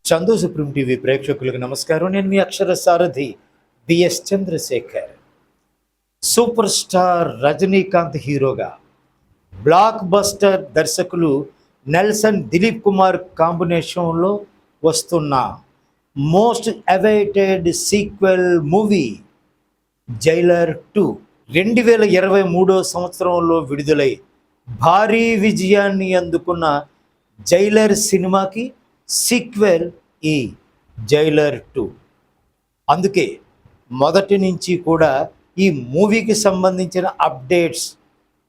Chandu supreme TV ప్రేక్షకులకు నమస్కారం. నేను మీ అక్షర సారథి BS Chandrasekhar. Super star Rajinikanth హీరోగా బ్లాక్ బస్టర్ దర్శకులు నెల్సన్ దిలీప్ కుమార్ కాంబినేషన్లో వస్తున్న most awaited sequel movie Jailer 2 2023 సంవత్సరంలో విడుదలై భారీ విజయాన్ని అందుకున్న జైలర్ సినిమాకి సీక్వెల్ ఈ జైలర్ 2. అందుకే మొదటి నుంచి కూడా ఈ మూవీకి సంబంధించిన అప్డేట్స్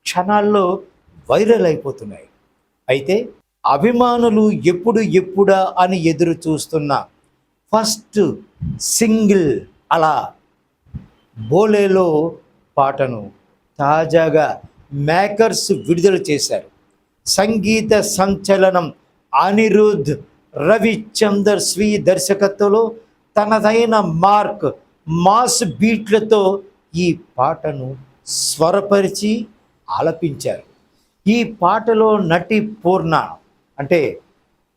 క్షణాల్లో వైరల్ అయిపోతున్నాయి. అయితే అభిమానులు ఎప్పుడా అని ఎదురు చూస్తున్న ఫస్ట్ సింగిల్ అలా బోలేలో పాటను తాజాగా మేకర్స్ విడుదల చేశారు. సంగీత సంచలనం అనిరుద్ రవిచందర్ స్వీ దర్శకత్వంలో తనదైన మార్క్ మాస్ బీట్లతో ఈ పాటను స్వరపరిచి ఆలపించారు. ఈ పాటలో నటి పూర్ణ అంటే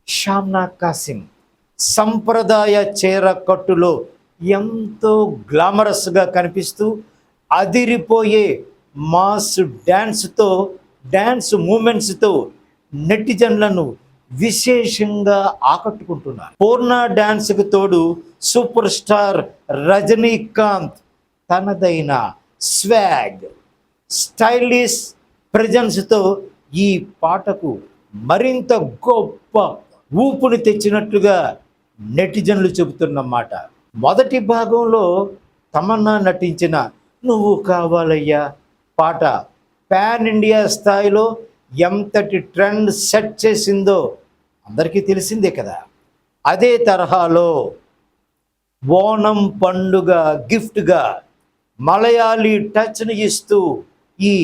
షామ్నా కాసిం సంప్రదాయ చీర కట్టులో ఎంతో గ్లామరస్గా కనిపిస్తూ అదిరిపోయే మాస్ డ్యాన్స్ మూమెంట్స్తో నెటిజన్లను విశేషంగా ఆకట్టుకుంటున్నారు. పూర్ణ డ్యాన్స్కు తోడు సూపర్ స్టార్ రజనీకాంత్ తనదైన స్వాగ్ స్టైలిష్ ప్రెజెన్స్తో ఈ పాటకు మరింత గొప్ప ఊపుని తెచ్చినట్లుగా నెటిజన్లు చెబుతున్నమాట. మొదటి భాగంలో తమన్నా నటించిన నువ్వు కావాలయ్యా పాట పాన్ ఇండియా స్థాయిలో ఎంతటి ట్రెండ్ సెట్ చేసిందో అందరికీ తెలిసిందే కదా. అదే తరహాలో ఓణం పండుగ గిఫ్ట్గా మలయాళీ టచ్ను ఇస్తూ ఈ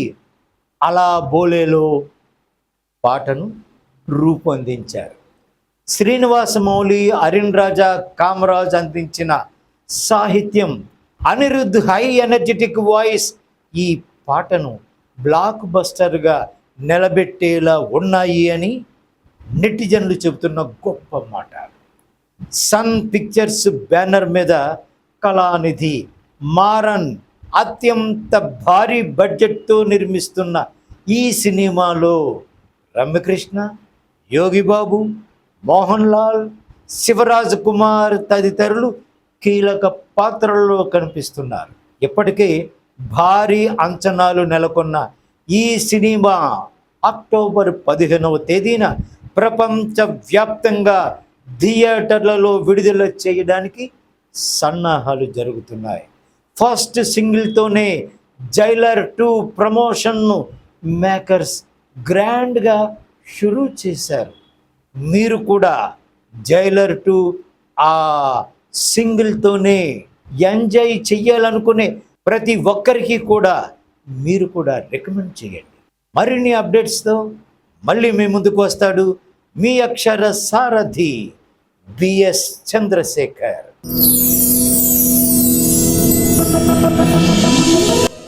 అలా బోలేలో పాటను రూపొందించారు. శ్రీనివాస మౌలి, అరిన్ రాజా, కామరాజ్ అందించిన సాహిత్యం, అనిరుద్ హై ఎనర్జెటిక్ వాయిస్ ఈ పాటను బ్లాక్ బస్టర్గా నిలబెట్టేలా ఉన్నాయి అని నెటిజన్లు చెబుతున్న గొప్ప మాట. సన్ పిక్చర్స్ బ్యానర్ మీద కళానిధి మారన్ అత్యంత భారీ బడ్జెట్తో నిర్మిస్తున్న ఈ సినిమాలో రమ్యకృష్ణ, యోగిబాబు, మోహన్ లాల్, శివరాజ్ కుమార్ తదితరులు కీలక పాత్రల్లో కనిపిస్తున్నారు. ఇప్పటికే భారీ అంచనాలు నెలకొన్న ఈ సినిమా అక్టోబర్ 15వ తేదీన ప్రపంచవ్యాప్తంగా థియేటర్లలో విడుదల చేయడానికి సన్నాహాలు జరుగుతున్నాయి. ఫస్ట్ సింగిల్తోనే జైలర్ 2 ప్రమోషన్ను మేకర్స్ గ్రాండ్గా షురూ చేశారు. మీరు కూడా జైలర్ 2 ఆ సింగిల్తోనే ఎంజాయ్ చెయ్యాలనుకునే ప్రతి ఒక్కరికి కూడా మీరు కూడా రికమెండ్ చేయండి. మరిన్ని అప్డేట్స్తో మళ్ళీ మీ ముందుకు వస్తాడు మీ అక్షర సారథి బిఎస్ చంద్రశేఖర్.